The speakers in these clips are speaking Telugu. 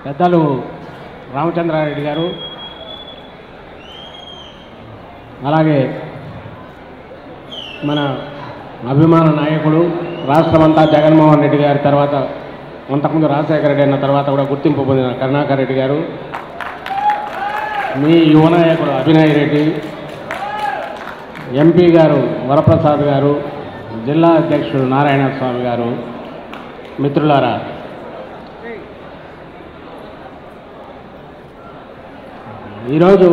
పెద్దలు రామచంద్రారెడ్డి గారు, అలాగే మన అభిమాన నాయకుడు రాష్ట్రమంతా జగన్మోహన్ రెడ్డి గారి తర్వాత, అంతకుముందు రాజశేఖర రెడ్డి అన్న తర్వాత కూడా గుర్తింపు పొందిన కరుణాకర్ రెడ్డి గారు, మీ యువ నాయకుడు అభినయ్ రెడ్డి, ఎంపీ గారు వరప్రసాద్ గారు, జిల్లా అధ్యక్షుడు నారాయణ స్వామి గారు, మిత్రులారా, ఈరోజు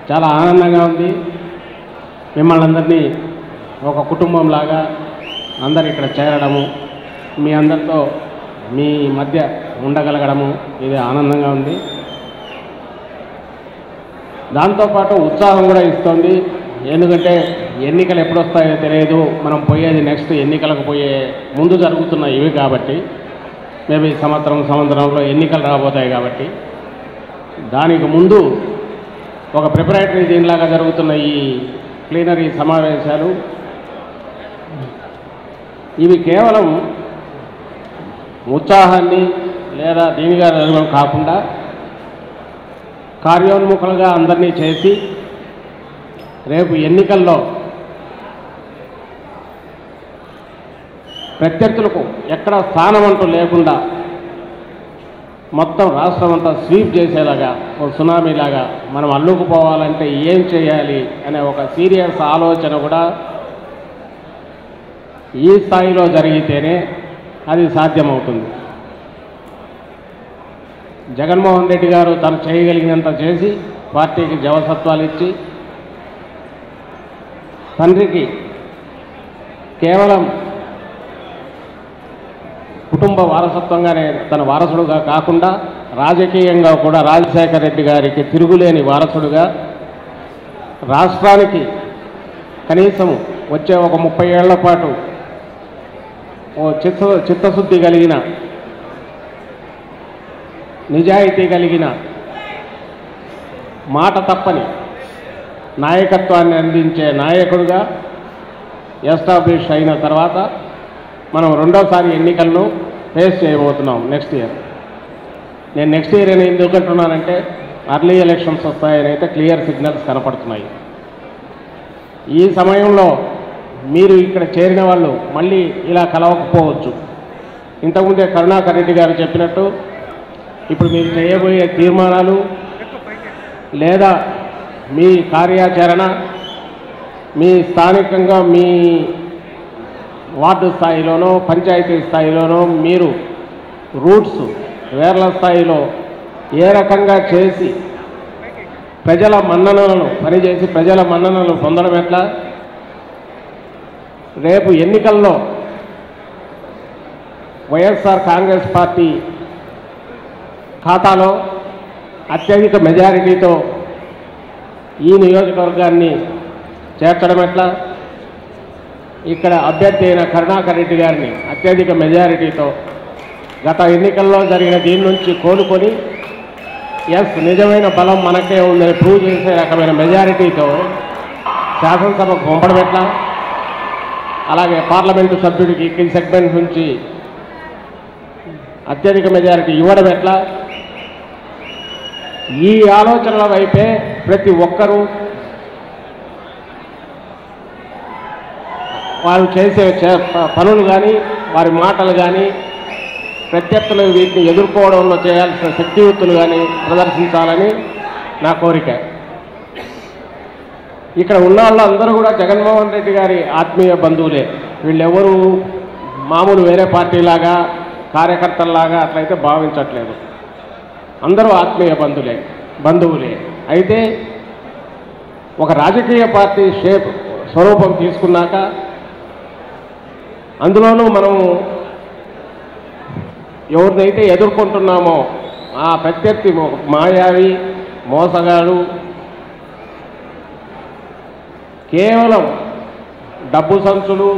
చాలా ఆనందంగా ఉంది. మిమ్మల్ని అందరినీ ఒక కుటుంబంలాగా అందరు ఇక్కడ చేరడము, మీ అందరితో మీ మధ్య ఉండగలగడము, ఇది ఆనందంగా ఉంది. దాంతోపాటు ఉత్సాహం కూడా ఇస్తుంది. ఎందుకంటే ఎన్నికలు ఎప్పుడు వస్తాయో తెలియదు. మనం పోయేది నెక్స్ట్ ఎన్నికలకు పోయే ముందు జరుగుతున్న ఇవి కాబట్టి, మేబీ సంవత్సరంలో ఎన్నికలు రాబోతాయి కాబట్టి, దానికి ముందు ఒక ప్రిపరేటరీ దీనిలాగా జరుగుతున్న ఈ ప్లీనరీ సమావేశాలు ఇవి కేవలం ఉత్సాహాన్ని లేదా దీనిగా జరగడం కాకుండా కార్యోన్ముఖులుగా అందరినీ చేసి రేపు ఎన్నికల్లో ప్రత్యర్థులకు ఎక్కడ స్థానం అంటూ లేకుండా మొత్తం రాష్ట్రం అంతా స్వీప్ చేసేలాగా, ఒక సునామీలాగా మనం అల్లుకుపోవాలంటే ఏం చేయాలి అనే ఒక సీరియస్ ఆలోచన కూడా ఈ స్థాయిలో జరిగితేనే అది సాధ్యమవుతుంది. జగన్మోహన్ రెడ్డి గారు తను చేయగలిగినంత చేసి పార్టీకి జవసత్వాలు ఇచ్చి, తండ్రికి కేవలం కుటుంబ వారసత్వంగానే తన వారసుడుగా కాకుండా రాజకీయంగా కూడా రాజశేఖర రెడ్డి గారికి తిరుగులేని వారసుడుగా రాష్ట్రానికి కనీసం వచ్చే ఒక 30 ఏళ్ల పాటు ఓ చిత్తశుద్ధి కలిగిన, నిజాయితీ కలిగిన, మాట తప్పని నాయకత్వాన్ని అందించే నాయకుడిగా ఎస్టాబ్లిష్ అయిన తర్వాత మనం రెండోసారి ఎన్నికలను ఫేస్ చేయబోతున్నాం నెక్స్ట్ ఇయర్. నేను నెక్స్ట్ ఇయర్ అని ఎందుకు అంటున్నానంటే అర్లీ ఎలక్షన్స్ వస్తాయని అయితే క్లియర్ సిగ్నల్స్ కనపడుతున్నాయి. ఈ సమయంలో మీరు ఇక్కడ చేరిన వాళ్ళు మళ్ళీ ఇలా కలవకపోవచ్చు. ఇంతకుముందే కరుణాకర్ రెడ్డి గారు చెప్పినట్టు ఇప్పుడు మీరు చేయబోయే తీర్మానాలు లేదా మీ కార్యాచరణ మీ స్థానికంగా మీ వార్డు స్థాయిలోనో పంచాయతీ స్థాయిలోనో మీరు రూట్స్ వేర్ల స్థాయిలో ఏ రకంగా చేసి ప్రజల మన్ననలను పనిచేసి ప్రజల మన్ననలను పొందడం ఎట్లా, రేపు ఎన్నికల్లో వైఎస్ఆర్ కాంగ్రెస్ పార్టీ ఖాతాలో అత్యధిక మెజారిటీతో ఈ నియోజకవర్గాన్ని చేర్చడం ఎట్లా, ఇక్కడ అభ్యర్థి అయిన కరుణాకర్ రెడ్డి గారిని అత్యధిక మెజారిటీతో గత ఎన్నికల్లో జరిగిన దీని నుంచి కోలుకొని ఎస్ నిజమైన బలం మనకే ఉందని ప్రూవ్ చేసే రకమైన మెజారిటీతో శాసనసభకు పంపడం ఎట్లా, అలాగే పార్లమెంటు సభ్యుడికి ఈ సెగ్మెంట్ నుంచి అత్యధిక మెజారిటీ ఇవ్వడం ఎట్లా, ఈ ఆలోచనల వైపే ప్రతి ఒక్కరూ వారు చేసే పనులు కానీ వారి మాటలు కానీ ప్రత్యర్థులు వీటిని ఎదుర్కోవడంలో చేయాల్సిన శక్తియుక్తులు కానీ ప్రదర్శించాలని నా కోరిక. ఇక్కడ ఉన్న వాళ్ళందరూ కూడా జగన్మోహన్ రెడ్డి గారి ఆత్మీయ బంధువులే. వీళ్ళెవరూ మామూలు వేరే పార్టీలాగా కార్యకర్తల్లాగా అట్లయితే భావించట్లేదు. అందరూ ఆత్మీయ బంధువులే. అయితే ఒక రాజకీయ పార్టీ స్వరూపం తీసుకున్నాక అందులోనూ మనం ఎవరినైతే ఎదుర్కొంటున్నామో ఆ ప్రత్యర్థి మాయావి, మోసగాడు, కేవలం డబ్బు సంచులు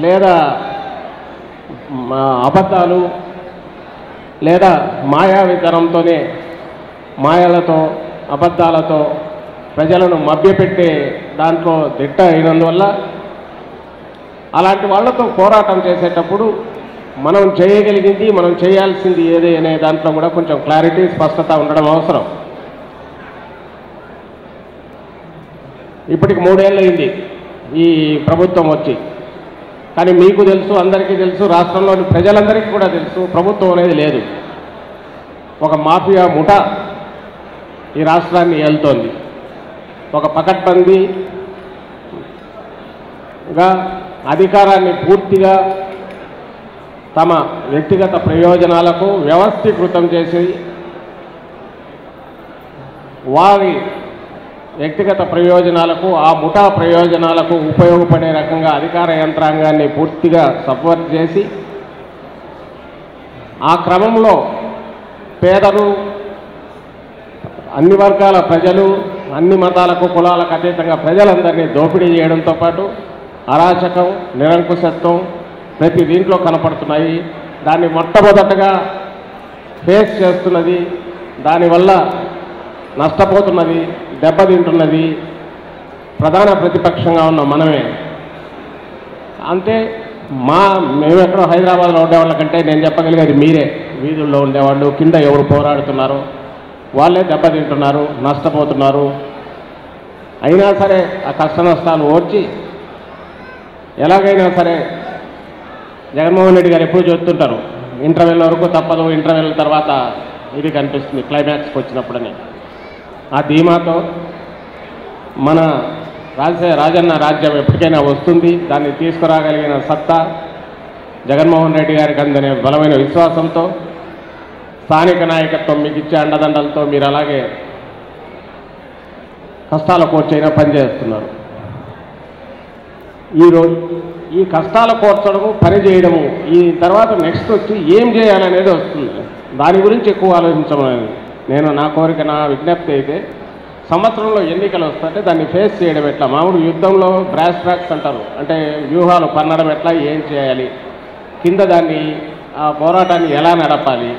లేదా అబద్ధాలు లేదా మాయావితనంతోనే మాయలతో అబద్ధాలతో ప్రజలను మభ్యపెట్టే దాంట్లో దిట్ట అయినందువల్ల అలాంటి వాళ్ళతో పోరాటం చేసేటప్పుడు మనం చేయగలిగింది, మనం చేయాల్సింది ఏది అనే దాంట్లో కూడా కొంచెం క్లారిటీ, స్పష్టత ఉండడం అవసరం. ఇప్పటికి 3 ఏళ్ళు అయింది ఈ ప్రభుత్వం వచ్చి. కానీ మీకు తెలుసు, అందరికీ తెలుసు, రాష్ట్రంలోని ప్రజలందరికీ కూడా తెలుసు, ప్రభుత్వం అనేది లేదు. ఒక మాఫియా ముఠా ఈ రాష్ట్రాన్ని ఏలుతోంది. ఒక పకడ్బందీగా అధికారాన్ని పూర్తిగా తమ వ్యక్తిగత ప్రయోజనాలకు వ్యవస్థీకృతం చేసి వారి వ్యక్తిగత ప్రయోజనాలకు, ఆ ముఠా ప్రయోజనాలకు ఉపయోగపడే రకంగా అధికార యంత్రాంగాన్ని పూర్తిగా సబ్వర్ట్ చేసి ఆ క్రమంలో పేదలు, అన్ని వర్గాల ప్రజలు, అన్ని మతాలకు, కులాలకు అతీతంగా ప్రజలందరినీ దోపిడీ చేయడంతో పాటు అరాచకం, నిరంకుశత్వం ప్రతి దీంట్లో కనపడుతున్నాయి. దాన్ని మొట్టమొదటగా ఫేస్ చేస్తున్నది, దానివల్ల నష్టపోతున్నది, దెబ్బతింటున్నది ప్రధాన ప్రతిపక్షంగా ఉన్న మనమే. అంతే. మేము ఎక్కడో హైదరాబాద్లో ఉండేవాళ్ళ కంటే నేను చెప్పగలిగేది మీరే. వీధుల్లో ఉండేవాళ్ళు, కింద ఎవరు పోరాడుతున్నారో వాళ్ళే దెబ్బతింటున్నారు, నష్టపోతున్నారు. అయినా సరే ఆ కష్ట నష్టాలు ఓర్చి ఎలాగైనా సరే జగన్మోహన్ రెడ్డి గారు ఎప్పుడు చెప్తుంటారు, ఇంటర్వెల్ వరకు తప్పదు, ఇంటర్వెల్ తర్వాత ఇది కనిపిస్తుంది క్లైమాక్స్కి వచ్చినప్పుడని. ఆ ధీమాతో మన రాజన్న రాజ్యం ఎప్పటికైనా వస్తుంది, దాన్ని తీసుకురాగలిగిన సత్తా జగన్మోహన్ రెడ్డి గారికి అందనే బలమైన విశ్వాసంతో, స్థానిక నాయకత్వం మీకు ఇచ్చే అండదండలతో మీరు అలాగే కష్టాల కోర్చైనా పనిచేస్తున్నారు. ఈరోజు ఈ కష్టాల కోర్చడము, పని చేయడము, ఈ తర్వాత నెక్స్ట్ వచ్చి ఏం చేయాలనేది వస్తుంది. దాని గురించి ఎక్కువ ఆలోచించమని నా కోరిక, నా విజ్ఞప్తి అయితే, సంవత్సరంలో ఎన్నికలు వస్తుంటే దాన్ని ఫేస్ చేయడం ఎట్లా. మామూలు యుద్ధంలో బ్రాస్ ట్రాక్స్ అంటారు, అంటే వ్యూహాలు పన్నడం ఎట్లా, ఏం చేయాలి, కింద దాన్ని ఆ పోరాటాన్ని ఎలా నడపాలి,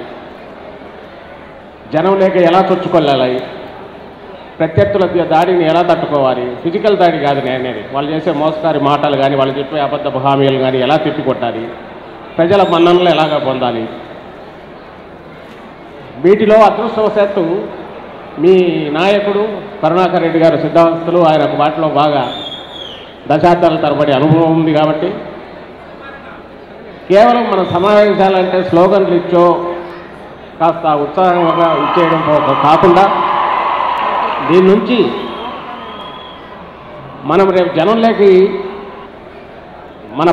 జనం లేక ఎలా చొచ్చుకొల్లాలి, ప్రత్యర్థుల దాడిని ఎలా తట్టుకోవాలి. ఫిజికల్ దాడి కాదు అనేది, వాళ్ళు చేసే మోసకారి మాటలు కానీ, వాళ్ళు చెప్పే అబద్ధపు హామీలు కానీ ఎలా తిప్పికొట్టాలి, ప్రజల మన్ననలు ఎలాగ పొందాలి. వీటిలో అదృష్టవశాత్తు మీ నాయకుడు కరుణాకర్ రెడ్డి గారు సిద్ధావస్థలు, ఆయనకు వాటిలో బాగా దశాబ్దాల తరబడి అనుభవం ఉంది. కాబట్టి కేవలం మన సమావేశాలంటే స్లోగన్లు ఇచ్చో కాస్త ఉత్సాహంగా ఇచ్చేయడం కాకుండా, దీని నుంచి మనం రేపు జనంలోకి మన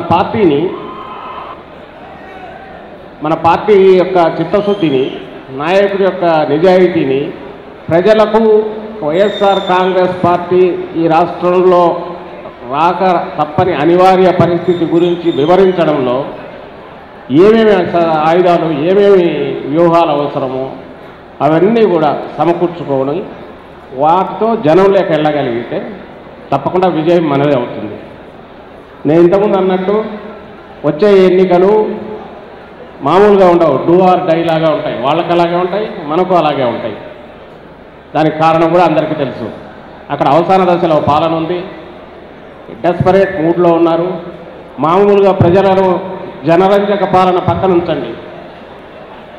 పార్టీ యొక్క చిత్తశుద్ధిని, నాయకుడి యొక్క నిజాయితీని ప్రజలకు వైఎస్ఆర్ కాంగ్రెస్ పార్టీ ఈ రాష్ట్రంలో రాక తప్పని అనివార్య పరిస్థితి గురించి వివరించడంలో ఏమేమి ఆయుధాలు, ఏమేమి వ్యూహాలు అవసరమో అవన్నీ కూడా సమకూర్చుకోవడం, వాటితో జనంలోకి వెళ్ళగలిగితే తప్పకుండా విజయం మనదే అవుతుంది. నేను ఇంతకుముందు అన్నట్టు వచ్చే ఎన్నికలు మామూలుగా ఉండవు, డూ ఆర్ డై లాగా ఉంటాయి. వాళ్ళకి అలాగే ఉంటాయి, మనకు అలాగే ఉంటాయి. దానికి కారణం కూడా అందరికీ తెలుసు. అక్కడ అవసాన దశలో పాలన ఉంది, డెస్పరేట్ మూడ్లో ఉన్నారు. మామూలుగా ప్రజలను జనరంజక పాలన పక్కన ఉంచండి,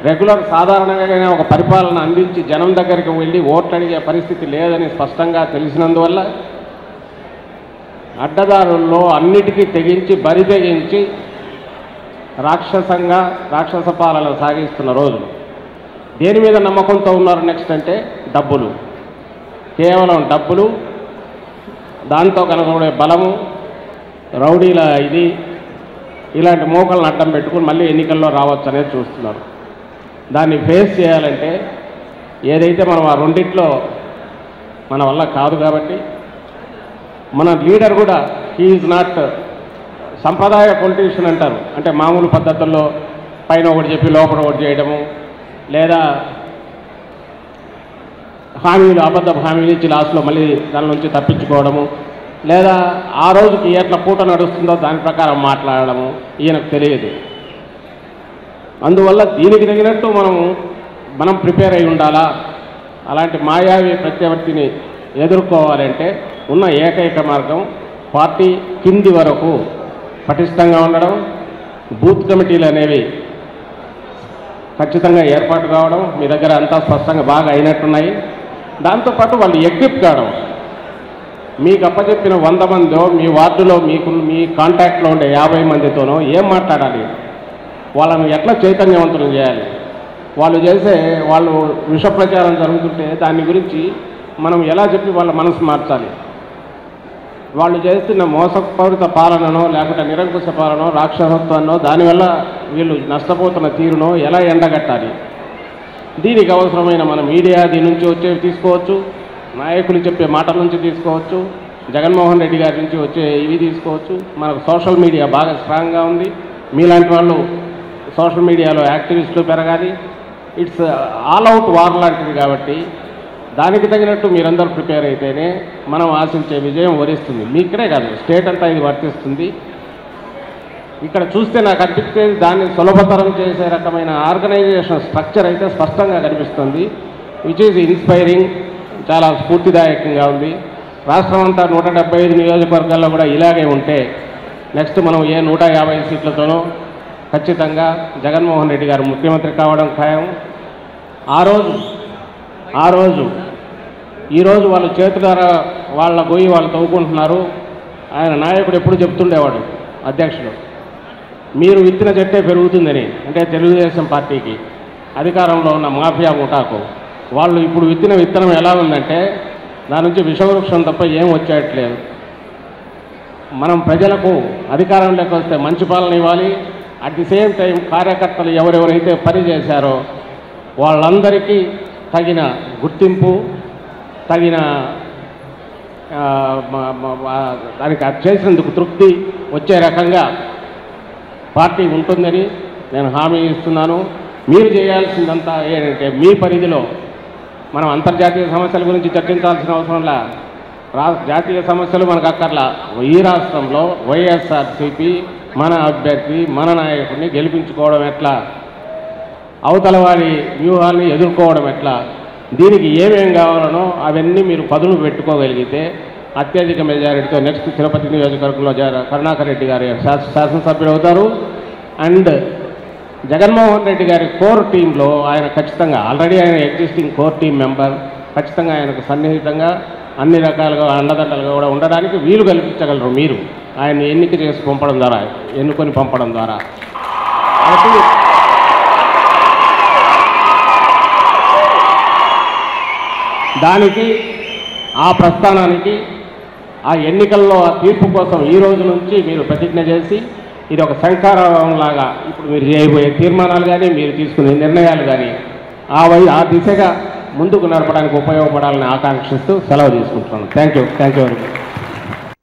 రెగ్యులర్ సాధారణంగా ఒక పరిపాలన అందించి జనం దగ్గరికి వెళ్ళి ఓట్లు అడిగే పరిస్థితి లేదని స్పష్టంగా తెలిసినందువల్ల అడ్డదారుల్లో అన్నిటికీ తెగించి, బరి తెగించి రాక్షస పాలన సాగిస్తున్న రోజులు. దేని మీద నమ్మకంతో ఉన్నారు నెక్స్ట్ అంటే డబ్బులు, కేవలం డబ్బులు, దాంతో కనుగొనే బలము, రౌడీల ఇలాంటి మోకలను అడ్డం పెట్టుకుని మళ్ళీ ఎన్నికల్లో రావచ్చు అనేది చూస్తున్నారు. దాన్ని ఫేస్ చేయాలంటే ఏదైతే మనం ఆ రెండిట్లో మన వల్ల కాదు. కాబట్టి మన లీడర్ కూడా హీ ఈజ్ నాట్ సంప్రదాయ పొలిటీషియన్ అంటారు, అంటే మామూలు పద్ధతుల్లో పైన ఒకటి చెప్పి లోపల ఒకటి చేయడము, లేదా అబద్ధ హామీలు ఇచ్చి లాస్ట్లో మళ్ళీ దాని నుంచి తప్పించుకోవడము, లేదా ఆ రోజుకి ఎట్లా పూట నడుస్తుందో దాని ప్రకారం మాట్లాడడము ఈయనకు తెలియదు. అందువల్ల దీనికి తగినట్టు మనం ప్రిపేర్ అయి ఉండాలా. అలాంటి మాయావి ప్రత్యవర్తిని ఎదుర్కోవాలంటే ఉన్న ఏకైక మార్గం పార్టీ కింది వరకు పటిష్టంగా ఉండడం, బూత్ కమిటీలు అనేవి ఖచ్చితంగా ఏర్పాటు కావడం, మీ దగ్గర అంతా స్పష్టంగా బాగా అయినట్టున్నాయి. దాంతోపాటు వాళ్ళు ఎక్విప్ కావడం, మీకు అప్పచెప్పిన 100 మందో మీ వార్డులో మీ కాంటాక్ట్లో ఉండే 50 మందితోనో ఏం మాట్లాడాలి, వాళ్ళను ఎట్లా చైతన్యవంతులు చేయాలి, వాళ్ళు విష ప్రచారం జరుగుతుంటే దాని గురించి మనం ఎలా చెప్పి వాళ్ళ మనసు మార్చాలి, వాళ్ళు చేస్తున్న మోసపూరిత పాలననో లేకుంటే నిరంకుశ పాలనో రాక్షసత్వాన్నో దానివల్ల వీళ్ళు నష్టపోతున్న తీరునో ఎలా ఎండగట్టాలి, దీనికి అవసరమైన మన మీడియా దీని నుంచి వచ్చేవి తీసుకోవచ్చు, నాయకులు చెప్పే మాటల నుంచి తీసుకోవచ్చు, జగన్మోహన్ రెడ్డి గారి నుంచి వచ్చే ఇవి తీసుకోవచ్చు. మనకు సోషల్ మీడియా బాగా స్ట్రాంగ్గా ఉంది, మీలాంటి వాళ్ళు సోషల్ మీడియాలో యాక్టివిస్టులు పెరగాలి. ఇట్స్ ఆల్ అవుట్ వార్ లాంటిది కాబట్టి దానికి తగినట్టు మీరందరూ ప్రిపేర్ అయితేనే మనం ఆశించే విజయం వరిస్తుంది. మీ ఇక్కడే కాదు, స్టేట్ అంతా ఇది వర్తిస్తుంది. ఇక్కడ చూస్తే నాకు అనిపించేది దాన్ని సులభతరం చేసే రకమైన ఆర్గనైజేషన్ స్ట్రక్చర్ అయితే స్పష్టంగా కనిపిస్తుంది, విచ్ ఈజ్ ఇన్స్పైరింగ్, చాలా స్ఫూర్తిదాయకంగా ఉంది. రాష్ట్రం అంతా 175 నియోజకవర్గాల్లో కూడా ఇలాగే ఉంటే నెక్స్ట్ మనం 150 సీట్లతోనో ఖచ్చితంగా జగన్మోహన్ రెడ్డి గారు ముఖ్యమంత్రి కావడం ఖాయం. ఈరోజు వాళ్ళ చేతులారా వాళ్ళ గొయ్యి వాళ్ళు తవ్వుకుంటున్నారు. ఆయన నాయకుడు ఎప్పుడు చెప్తుండేవాడు, అధ్యక్షుడు, మీరు విత్తిన చెట్టే పెరుగుతుందని, అంటే తెలుగుదేశం పార్టీకి అధికారంలో ఉన్న మాఫియా ముఠాకు వాళ్ళు ఇప్పుడు విత్తిన విత్తనం ఎలా ఉందంటే దాని నుంచి విషవృక్షం తప్ప ఏం వచ్చేయట్లేదు. మనం ప్రజలకు అధికారంలోకి వస్తే మంచి పాలన ఇవ్వాలి. అట్ ది సేమ్ టైం కార్యకర్తలు ఎవరెవరైతే పని చేశారో వాళ్ళందరికీ తగిన గుర్తింపు, తగిన దానికి చేసినందుకు తృప్తి వచ్చే రకంగా పార్టీ ఉంటుందని నేను హామీ ఇస్తున్నాను. మీరు చేయాల్సిందంతా ఏంటంటే మీ పరిధిలో మనం అంతర్జాతీయ సమస్యల గురించి చర్చించాల్సిన అవసరంలా, జాతీయ సమస్యలు మనకు అక్కర్లా. ఈ రాష్ట్రంలో వైఎస్ఆర్సీపీ మన అభ్యర్థి మన నాయకుడిని గెలిపించుకోవడం ఎట్లా, అవతల వారి వ్యూహాన్ని ఎదుర్కోవడం ఎట్లా, దీనికి ఏమేం కావాలనో అవన్నీ మీరు పదులు పెట్టుకోగలిగితే అత్యధిక మెజారిటీతో నెక్స్ట్ తిరుపతి నియోజకవర్గంలో కరుణాకర్ రెడ్డి గారు శాసనసభ్యులు అవుతారు. అండ్ జగన్మోహన్ రెడ్డి గారి కోర్ టీంలో ఆయన ఖచ్చితంగా ఆల్రెడీ ఆయన ఎగ్జిస్టింగ్ కోర్ టీం మెంబర్, ఖచ్చితంగా ఆయనకు సన్నిహితంగా అన్ని రకాలుగా అండదండలుగా కూడా ఉండడానికి వీలు కల్పించగలరు మీరు ఆయన్ని ఎన్నిక చేసి పంపడం ద్వారా, ఎన్నుకొని పంపడం ద్వారా. దానికి ఆ ప్రస్థానానికి ఆ ఎన్నికల్లో ఆ తీర్పు కోసం ఈ రోజు నుంచి మీరు ప్రతిజ్ఞ చేసి ఇది ఒక శంఖారావంలాగా ఇప్పుడు మీరు చేయబోయే తీర్మానాలు కానీ మీరు తీసుకునే నిర్ణయాలు కానీ ఆ దిశగా ముందుకు నడపడానికి ఉపయోగపడాలని ఆకాంక్షిస్తూ సెలవు తీసుకుంటున్నాను. Thank you very much.